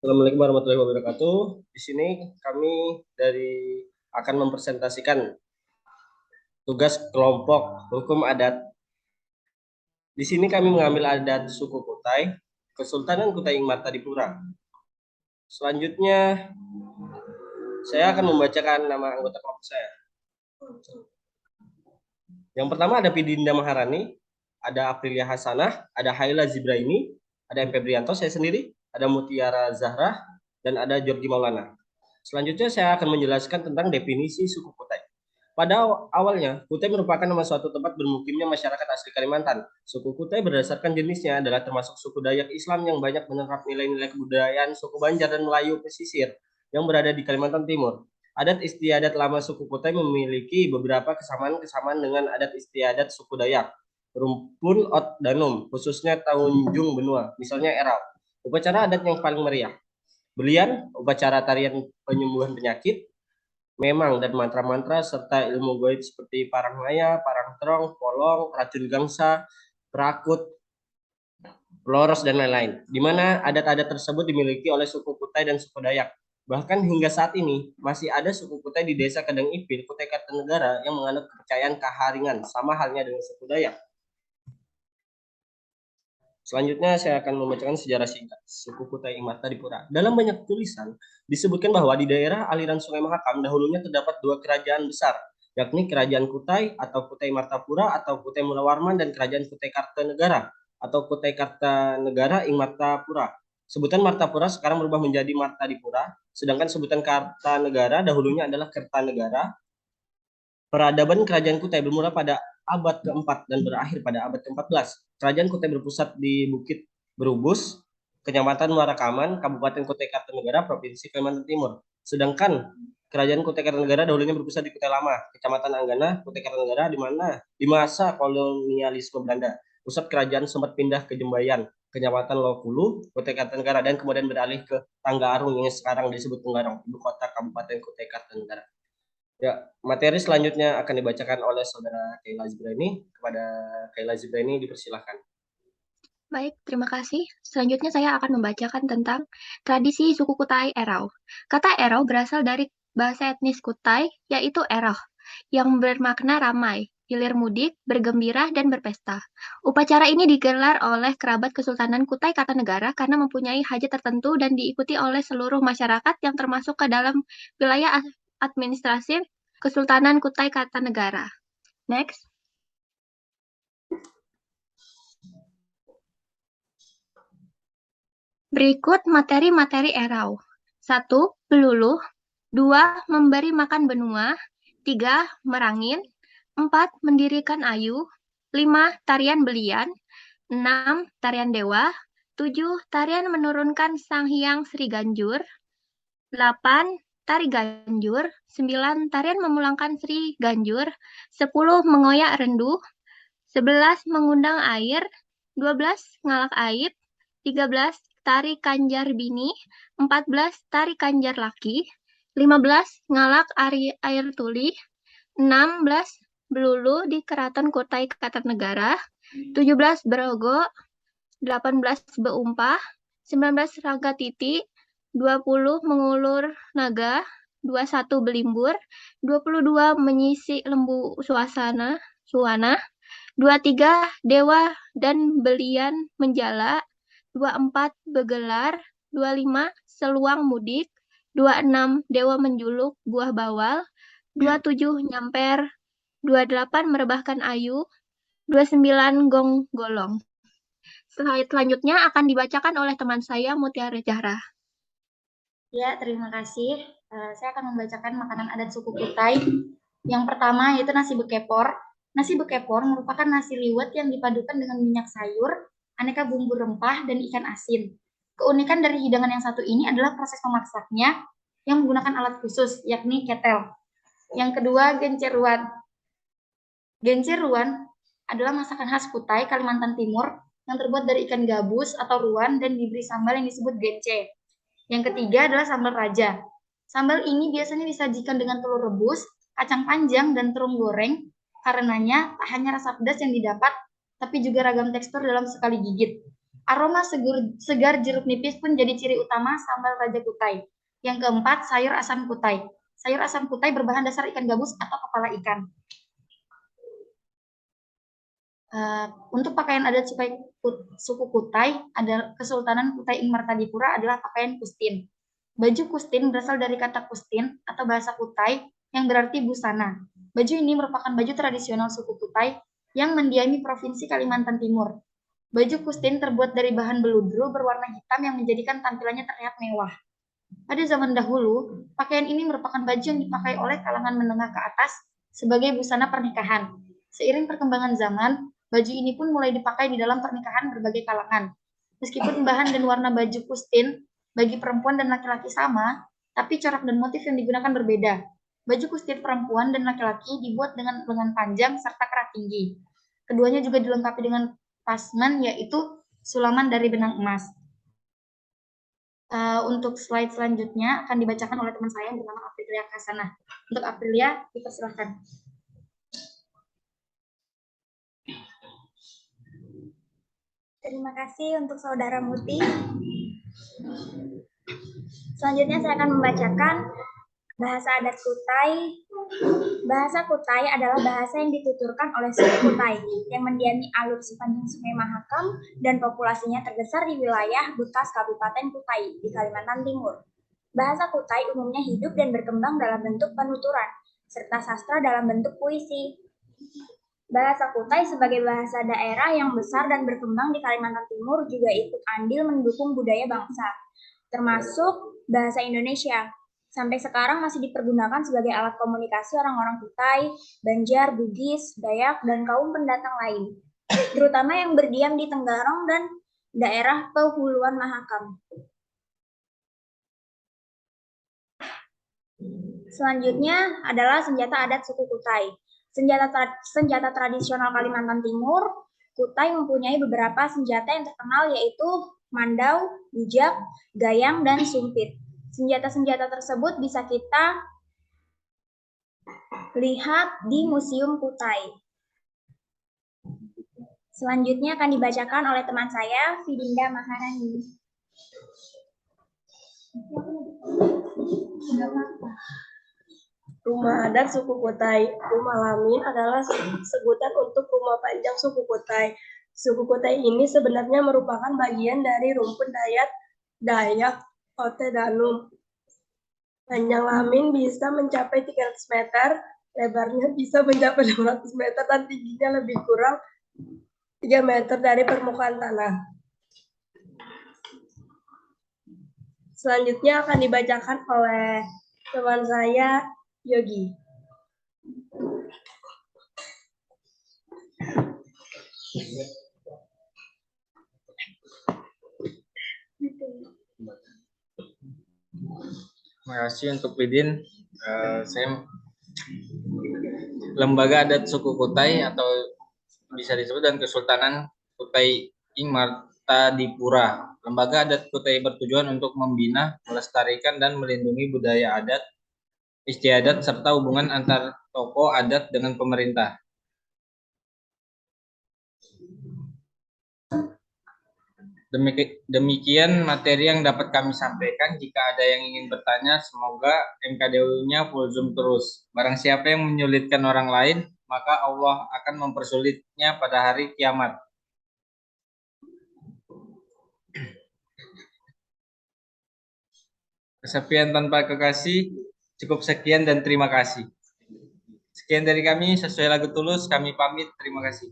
Assalamualaikum warahmatullahi wabarakatuh. Di sini kami akan mempresentasikan tugas kelompok hukum adat. Di sini kami mengambil adat suku Kutai, Kesultanan Kutai Ing Martadipura. Selanjutnya, saya akan membacakan nama anggota kelompok saya. Yang pertama ada Pidinda Maharani, ada Aprilia Hasanah, ada Haila Zibraini, ada MP Brianto, saya sendiri, ada Mutiara Zahra, dan ada Jorgi Maulana. Selanjutnya saya akan menjelaskan tentang definisi suku Kutai. Pada awalnya, Kutai merupakan nama suatu tempat bermukimnya masyarakat asli Kalimantan. Suku Kutai berdasarkan jenisnya adalah termasuk suku Dayak Islam yang banyak menerap nilai-nilai kebudayaan suku Banjar dan Melayu pesisir yang berada di Kalimantan Timur. Adat istiadat lama suku Kutai memiliki beberapa kesamaan-kesamaan dengan adat istiadat suku Dayak. Rumpun Ot Danum, khususnya Tanjung Benua, misalnya Erau. Upacara adat yang paling meriah. Belian, upacara tarian penyembuhan penyakit, memang dan mantra-mantra serta ilmu gaib seperti parang maya, parang terong, polong, racun gangsa, perakut, peloros dan lain-lain. Di mana adat-adat tersebut dimiliki oleh suku Kutai dan suku Dayak. Bahkan hingga saat ini masih ada suku Kutai di Desa Kedeng Ipil, Kutai Kartanegara yang menganut kepercayaan keharingan, sama halnya dengan suku Dayak. Selanjutnya saya akan membacakan sejarah singkat suku Kutai Ing Martadipura. Dalam banyak tulisan disebutkan bahwa di daerah aliran Sungai Mahakam dahulunya terdapat dua kerajaan besar, yakni Kerajaan Kutai atau Kutai Martapura atau Kutai Mulawarman dan Kerajaan Kutai Kartanegara atau Kutai Kartanegara Ing Martapura. Sebutan Martapura sekarang berubah menjadi Martadipura, sedangkan sebutan Kartanegara dahulunya adalah Kertanegara. Peradaban Kerajaan Kutai bermula pada abad keempat dan berakhir pada abad ke-14. Kerajaan Kutai berpusat di Bukit Berubus, Kecamatan Muarakaman, Kabupaten Kutai Kartanegara, Provinsi Kalimantan Timur. Sedangkan Kerajaan Kutai Kartanegara dahulunya berpusat di Kutai Lama, Kecamatan Anggana, Kutai Kartanegara, di mana di masa kolonialisme Belanda, pusat kerajaan sempat pindah ke Jembayan, Kecamatan Lokulu, Kutai Kartanegara, dan kemudian beralih ke Tangga Arung yang sekarang disebut Tenggarong, ibu kota Kabupaten Kutai Kartanegara. Ya, materi selanjutnya akan dibacakan oleh Saudara Kaila Zibraini. Kepada Kaila Zibraini dipersilahkan. Baik, terima kasih. Selanjutnya saya akan membacakan tentang tradisi suku Kutai Erau. Kata Erau berasal dari bahasa etnis Kutai, yaitu Eroh, yang bermakna ramai, hilir mudik, bergembira, dan berpesta. Upacara ini digelar oleh kerabat Kesultanan Kutai Kartanegara karena mempunyai hajat tertentu dan diikuti oleh seluruh masyarakat yang termasuk ke dalam wilayah administrasi Kesultanan Kutai Kartanegara. Next. Berikut materi-materi Erau. 1. Peluluh. 2. Memberi makan benua. 3. Merangin. 4. Mendirikan ayu. 5. Tarian belian. 6. Tarian dewa. 7. Tarian menurunkan Sang Hyang Sri Ganjur. 8. Tari Ganjur. 9. Tarian memulangkan Sri Ganjur. 10. Mengoyak rendu. 11. Mengundang air. 12. Ngalak aib. 13. Tari Kanjar Bini. 14. Tari Kanjar Laki. 15. Ngalak air tuli. 16. Belulu di Keraton Kutai Kartanegara. 17. Berogo. 18. Beumpah. 19. Rangga Titi. 20. Mengulur naga. 21. Belimbur. 22. Menyisi lembu suwana. 23. Dewa dan belian menjala. 24. Begelar. 25. Seluang mudik. 26. Dewa menjuluk buah bawal. 27. Nyamper. 28. Merebahkan ayu. 29. Gong golong. Slide selanjutnya akan dibacakan oleh teman saya Mutiara Zahra. Ya, terima kasih. Saya akan membacakan makanan adat suku Kutai. Yang pertama yaitu nasi bekepor. Nasi bekepor merupakan nasi liwet yang dipadukan dengan minyak sayur, aneka bumbu rempah, dan ikan asin. Keunikan dari hidangan yang satu ini adalah proses memasaknya yang menggunakan alat khusus, yakni ketel. Yang kedua, genceruan. Genceruan adalah masakan khas Kutai, Kalimantan Timur, yang terbuat dari ikan gabus atau ruan dan diberi sambal yang disebut gece. Yang ketiga adalah sambal raja. Sambal ini biasanya disajikan dengan telur rebus, kacang panjang, dan terung goreng. Karenanya tak hanya rasa pedas yang didapat, tapi juga ragam tekstur dalam sekali gigit. Aroma segar jeruk nipis pun jadi ciri utama sambal Raja Kutai. Yang keempat, sayur asam kutai. Sayur asam kutai berbahan dasar ikan gabus atau kepala ikan. Untuk pakaian adat suku Kutai, ada Kesultanan Kutai Ing Martadipura adalah pakaian kustin. Baju kustin berasal dari kata kustin atau bahasa Kutai yang berarti busana. Baju ini merupakan baju tradisional suku Kutai yang mendiami Provinsi Kalimantan Timur. Baju kustin terbuat dari bahan beludru berwarna hitam yang menjadikan tampilannya terlihat mewah. Pada zaman dahulu, pakaian ini merupakan baju yang dipakai oleh kalangan menengah ke atas sebagai busana pernikahan. Seiring perkembangan zaman, baju ini pun mulai dipakai di dalam pernikahan berbagai kalangan. Meskipun bahan dan warna baju kustin bagi perempuan dan laki-laki sama, tapi corak dan motif yang digunakan berbeda. Baju kustin perempuan dan laki-laki dibuat dengan lengan panjang serta kerat tinggi. Keduanya juga dilengkapi dengan pasman, yaitu sulaman dari benang emas. Untuk slide selanjutnya akan dibacakan oleh teman saya yang bernama Aprilia Hasanah. Untuk Aprilia, dipersilahkan. Terima kasih untuk Saudara Muti. Selanjutnya saya akan membacakan bahasa adat Kutai. Bahasa Kutai adalah bahasa yang dituturkan oleh suku Kutai yang mendiami alur sepanjang Sungai Mahakam dan populasinya terbesar di wilayah bekas Kabupaten Kutai di Kalimantan Timur. Bahasa Kutai umumnya hidup dan berkembang dalam bentuk penuturan serta sastra dalam bentuk puisi. Bahasa Kutai sebagai bahasa daerah yang besar dan berkembang di Kalimantan Timur juga ikut andil mendukung budaya bangsa, termasuk bahasa Indonesia. Sampai sekarang masih dipergunakan sebagai alat komunikasi orang-orang Kutai, Banjar, Bugis, Dayak, dan kaum pendatang lain, terutama yang berdiam di Tenggarong dan daerah Penghuluan Mahakam. Selanjutnya adalah senjata adat suku Kutai. Senjata tradisional Kalimantan Timur, Kutai mempunyai beberapa senjata yang terkenal yaitu mandau, bijak, gayang, dan sumpit. Senjata-senjata tersebut bisa kita lihat di Museum Kutai. Selanjutnya akan dibacakan oleh teman saya, Vidinda Maharani. Rumah adat suku Kutai. Rumah Lamin adalah sebutan untuk rumah panjang suku Kutai. Suku Kutai ini sebenarnya merupakan bagian dari rumpun Dayak Ote Danum. Panjang Lamin bisa mencapai 300 meter, lebarnya bisa mencapai 200 meter, dan tingginya lebih kurang 3 meter dari permukaan tanah. Selanjutnya akan dibacakan oleh teman saya, Yogi. Terima kasih untuk Pidin. Saya Lembaga Adat Suku Kutai atau bisa disebut dan Kesultanan Kutai Ing Martadipura. Lembaga adat Kutai bertujuan untuk membina, melestarikan, dan melindungi budaya adat, istiadat, serta hubungan antar tokoh adat dengan pemerintah. Demikian materi yang dapat kami sampaikan. Jika ada yang ingin bertanya, semoga MKDU-nya full Zoom terus. Barang siapa yang menyulitkan orang lain, maka Allah akan mempersulitnya pada hari kiamat. Kesepian tanpa kekasih, cukup sekian dan terima kasih. Sekian dari kami, sesuai lagu Tulus, kami pamit, terima kasih.